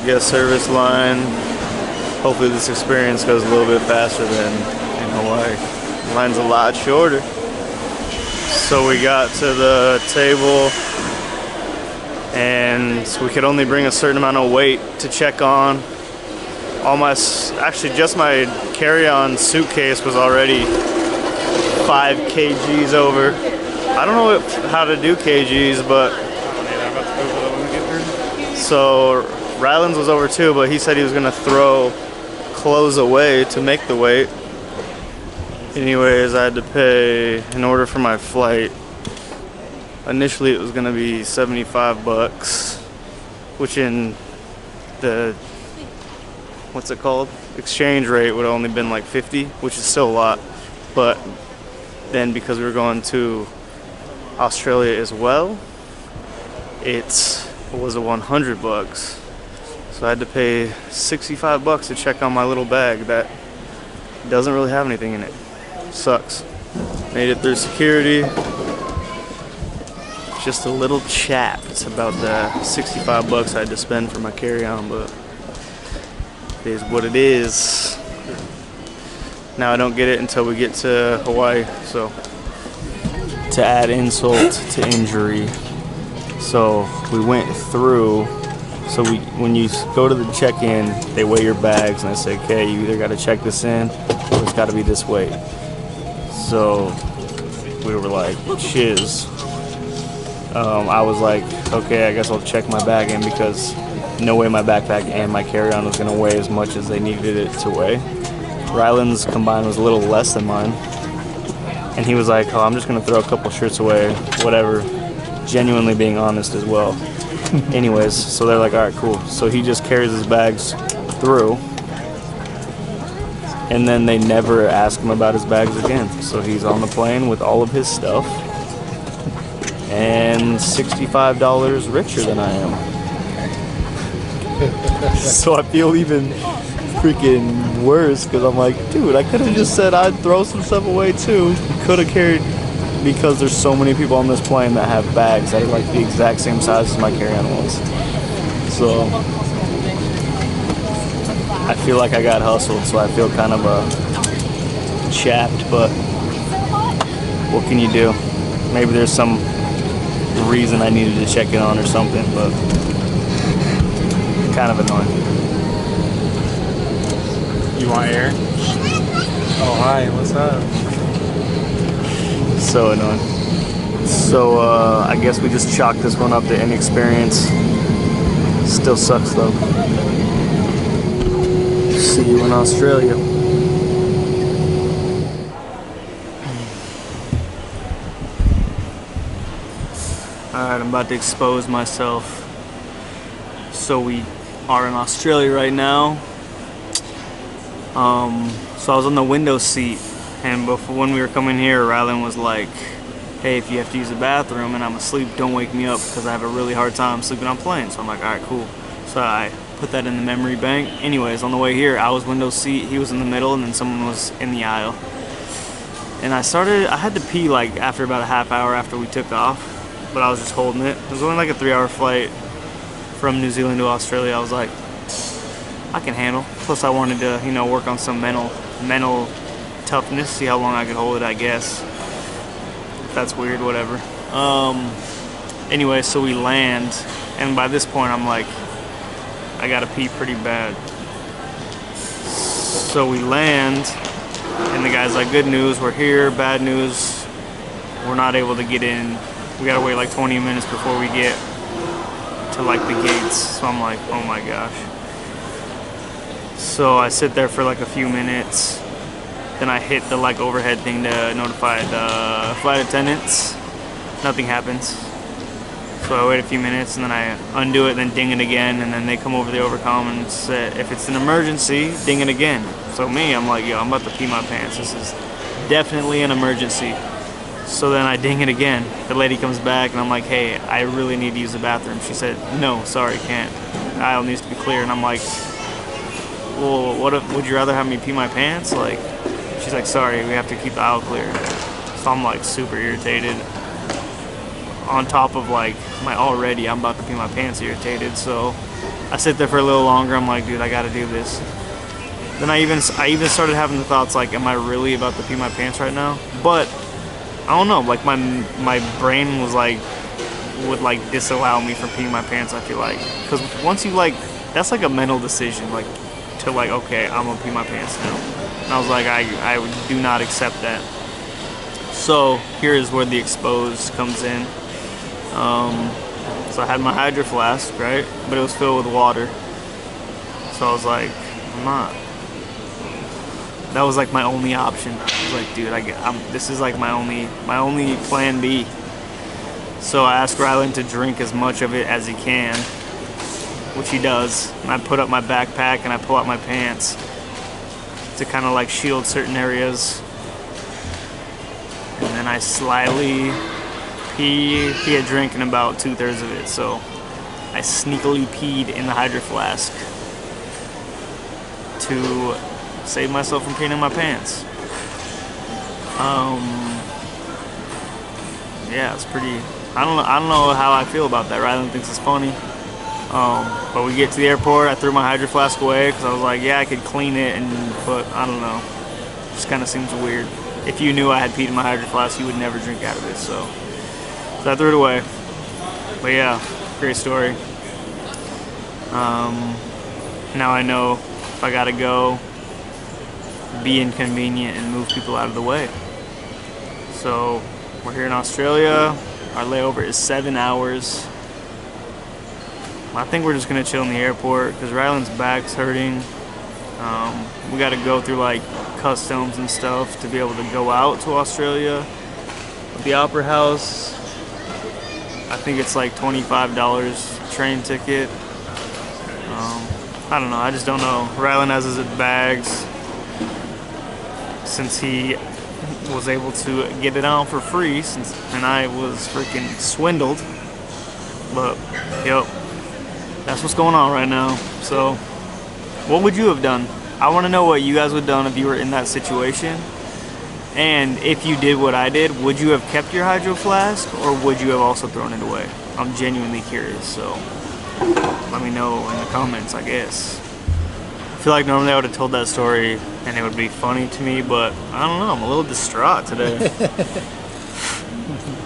guest service line. Hopefully this experience goes a little bit faster than in Hawaii. The line's a lot shorter. So we got to the table and we could only bring a certain amount of weight to check on. Actually just my carry-on suitcase was already 5 kgs over. I don't know how to do kgs, but so Rylands was over too, but he said he was gonna throw clothes away to make the weight. Anyways, I had to pay in order for my flight. Initially it was gonna be 75 bucks, which in the, what's it called? Exchange rate would have only been like 50, which is still a lot. But then because we were going to Australia as well, it was a 100 bucks. So I had to pay 65 bucks to check on my little bag that doesn't really have anything in it. Sucks. Made it through security. Just a little chapped about the 65 bucks I had to spend for my carry-on, but it is what it is. Now I don't get it until we get to Hawaii, so to add insult to injury. So we went through, so when you go to the check-in, they weigh your bags and they say, okay, you either gotta check this in or it's gotta be this weight. So we were like, shiz. I was like, okay, I guess I'll check my bag in because no way my backpack and my carry-on was gonna weigh as much as they needed it to weigh. Ryland's combined was a little less than mine. And he was like, oh, I'm just gonna throw a couple shirts away, whatever. Genuinely being honest as well. Anyways, so they're like, all right, cool. So he just carries his bags through. And then they never ask him about his bags again. So he's on the plane with all of his stuff. And $65 richer than I am. So I feel even freaking worse because I'm like, dude, I could have just said I'd throw some stuff away too. Could have carried, because there's so many people on this plane that have bags that are like the exact same size as my carry-on was. So I feel like I got hustled, so I feel kind of chapped, but what can you do? Maybe there's some reason I needed to check it on or something, but kind of annoying. You want air? Oh, hi, what's up? So annoying. So I guess we just chalked this one up to inexperience. Still sucks though. See you in Australia. Alright, I'm about to expose myself. So we are in Australia right now. So I was on the window seat, and before, when we were coming here, Rylan was like, hey, if you have to use the bathroom and I'm asleep, don't wake me up because I have a really hard time sleeping on planes. So I'm like, alright, cool. So I put that in the memory bank. Anyways, on the way here, I was window seat, he was in the middle, and then someone was in the aisle. And I had to pee like after about a half hour after we took off, but I was just holding it. It was only like a 3-hour flight from New Zealand to Australia. I was like, I can handle. Plus I wanted to, you know, work on some mental toughness, see how long I could hold it, I guess. If that's weird, whatever. Anyway, so we land, and by this point I'm like, I gotta pee pretty bad. So we land, and the guy's like, good news, we're here. Bad news, we're not able to get in. We gotta wait like 20 minutes before we get to like the gates. So I'm like, oh my gosh. So I sit there for like a few minutes, then I hit the like overhead thing to notify the flight attendants. Nothing happens. So I wait a few minutes and then I undo it, then ding it again, and then they come over the overcom and say, if it's an emergency, ding it again. So me, I'm like, yo, I'm about to pee my pants. This is definitely an emergency. So then I ding it again. The lady comes back and I'm like, hey, I really need to use the bathroom. She said, no, sorry, can't. The aisle needs to be clear. And I'm like, well, what if, would you rather have me pee my pants? Like, she's like, sorry, we have to keep the aisle clear. So I'm like super irritated. On top of like my already I'm about to pee my pants irritated. So I sit there for a little longer. I'm like, dude, I gotta do this. Then I even started having the thoughts like, am I really about to pee my pants right now? But I don't know, like my brain was like, would like disallow me from peeing my pants, I feel like. Because once you like, that's like a mental decision, like to like, okay, I'm gonna pee my pants now. And I was like, I do not accept that. So here is where the exposed comes in. So I had my Hydroflask, right? But it was filled with water. So I was like, I'm not. That was like my only option. I was like, dude, this is like my only plan B. So I asked Rylan to drink as much of it as he can, which he does. And I put up my backpack and I pull out my pants to kind of like shield certain areas. And then I slyly pee. He had drinking about 2/3 of it, so I sneakily peed in the Hydroflask to save myself from peeing in my pants. Yeah, it's pretty. I don't know how I feel about that. Rylan thinks it's funny. But we get to the airport. I threw my Hydroflask away because I was like, yeah, I could clean it, but I don't know. It just kind of seems weird. If you knew I had peed in my Hydroflask, you would never drink out of it. So I threw it away. But yeah, great story. Now I know if I gotta go, be inconvenient and move people out of the way. So we're here in Australia. Our layover is 7 hours. I think we're just gonna chill in the airport because Rylan's back's hurting. We gotta go through like customs and stuff to be able to go out to Australia. The Opera House, I think it's like $25 train ticket. I don't know, I just don't know. Rylan has his bags since he was able to get it on for free and I was freaking swindled. But yep, that's what's going on right now. So what would you have done? I want to know what you guys would have done if you were in that situation. And if you did what I did, would you have kept your Hydroflask or would you have also thrown it away? I'm genuinely curious, so let me know in the comments, I guess. I feel like normally I would have told that story and it would be funny to me, but I don't know, I'm a little distraught today.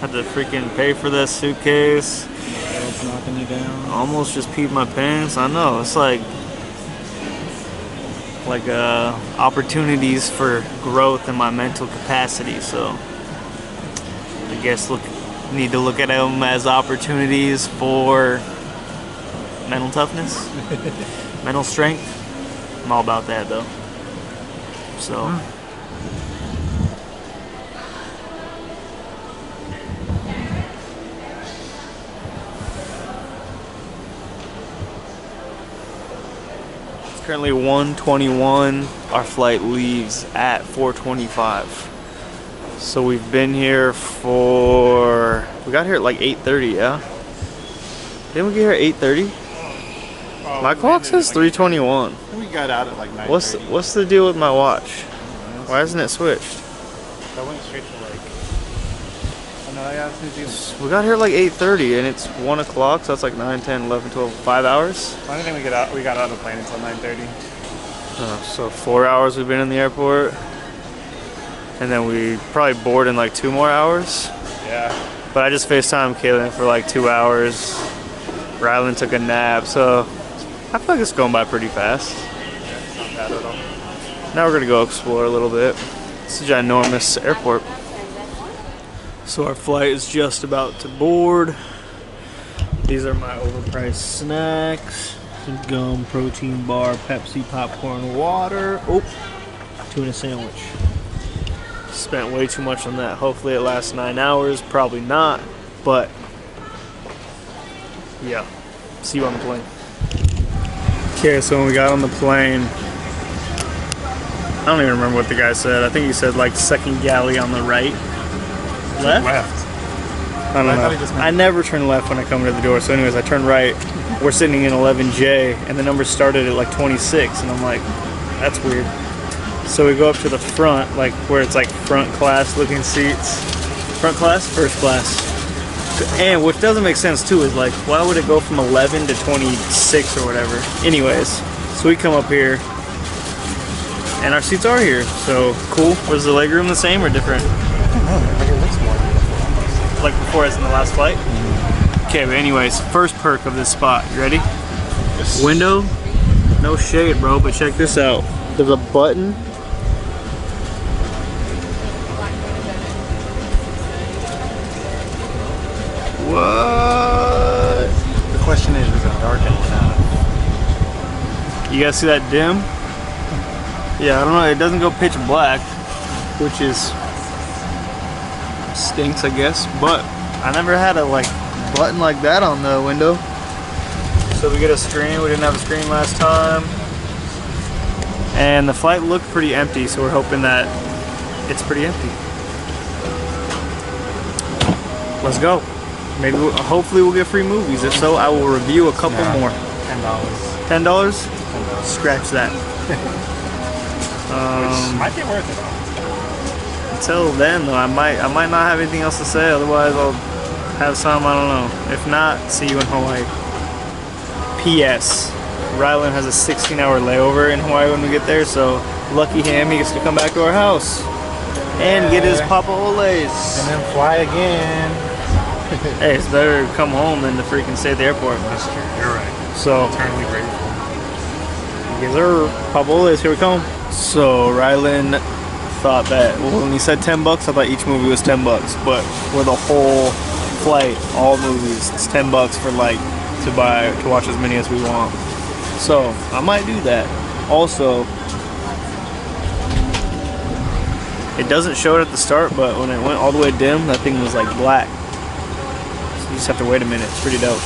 Had to freaking pay for that suitcase. It's knocking you down. Almost just peed my pants. I know, it's like opportunities for growth in my mental capacity, so I guess need to look at them as opportunities for mental toughness, mental strength. I'm all about that though. So currently 1:21. Our flight leaves at 4:25. So we've been here we got here at like 8:30, yeah? Didn't we get here at 8:30? Oh, my clock says 3:21. We got out at like 9:30. What's the deal with my watch? Why hasn't it switched? That went straight to like... Oh no, yeah, it's New Zealand. We got here at like 8:30 and it's 1 o'clock, so that's like 9, 10, 11, 12, 5 hours? I don't think we got out of the plane until 9:30. So 4 hours we've been in the airport. And then we probably board in like 2 more hours. Yeah. But I just FaceTimed Kaylin for like 2 hours. Rylan took a nap, so I feel like it's going by pretty fast. Yeah, it's not bad at all. Now we're gonna go explore a little bit. It's a ginormous airport. So our flight is just about to board. These are my overpriced snacks. Some gum, protein bar, Pepsi, popcorn, water. Oh, tuna sandwich. Spent way too much on that. Hopefully it lasts 9 hours. Probably not, but yeah. See you on the plane. Okay, so when we got on the plane, I don't even remember what the guy said. I think he said like second galley on the right. Left? I don't know. I never turn left when I come to the door. So anyways, I turn right. We're sitting in 11J and the number started at like 26 and I'm like, that's weird. So we go up to the front, like where it's like front class looking seats. Front class? First class. And which doesn't make sense too is like, why would it go from 11 to 26 or whatever? Anyways, so we come up here, and our seats are here. So cool. Was the legroom the same or different? I don't know. Like it looks more beautiful. Like before, as in the last flight. Okay, but anyways, first perk of this spot. You ready? Yes. Window, no shade, bro. But check this out. There's a button. What? The question is it dark enough? You guys see that dim? Yeah, I don't know. It doesn't go pitch black, which is stinks, I guess. But I never had a like button like that on the window. So we get a screen. We didn't have a screen last time, and the flight looked pretty empty. So we're hoping that it's pretty empty. Let's go. Maybe hopefully we'll get free movies. If so, I will review a couple more. $10. $10? Scratch that. Which might be worth it. Until then, though, I might not have anything else to say. Otherwise, I'll have some. I don't know. If not, see you in Hawaii. P.S. Rylan has a 16-hour layover in Hawaii when we get there, so lucky him, he gets to come back to our house and get his Papa Ole's. And then fly again. Hey, it's better to come home than to freaking stay at the airport. That's true. You're right. So, Eternally grateful. yes, sir. Papa Ole's, here we come. So Rylan thought that, well, when he said $10, I thought each movie was $10, but for the whole flight, all movies, it's $10 for like to watch as many as we want. So I might do that. Also, it doesn't show it at the start, but when it went all the way dim, that thing was like black. So you just have to wait a minute. It's pretty dope.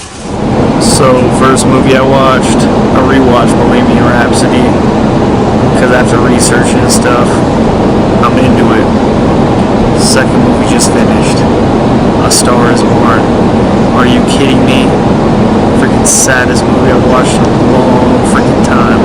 So first movie I watched, I rewatched Bohemian Rhapsody. Because after researching and stuff, I'm into it. Second movie just finished. A Star Is Born. Are you kidding me? Freaking saddest movie I've watched in a long freaking time.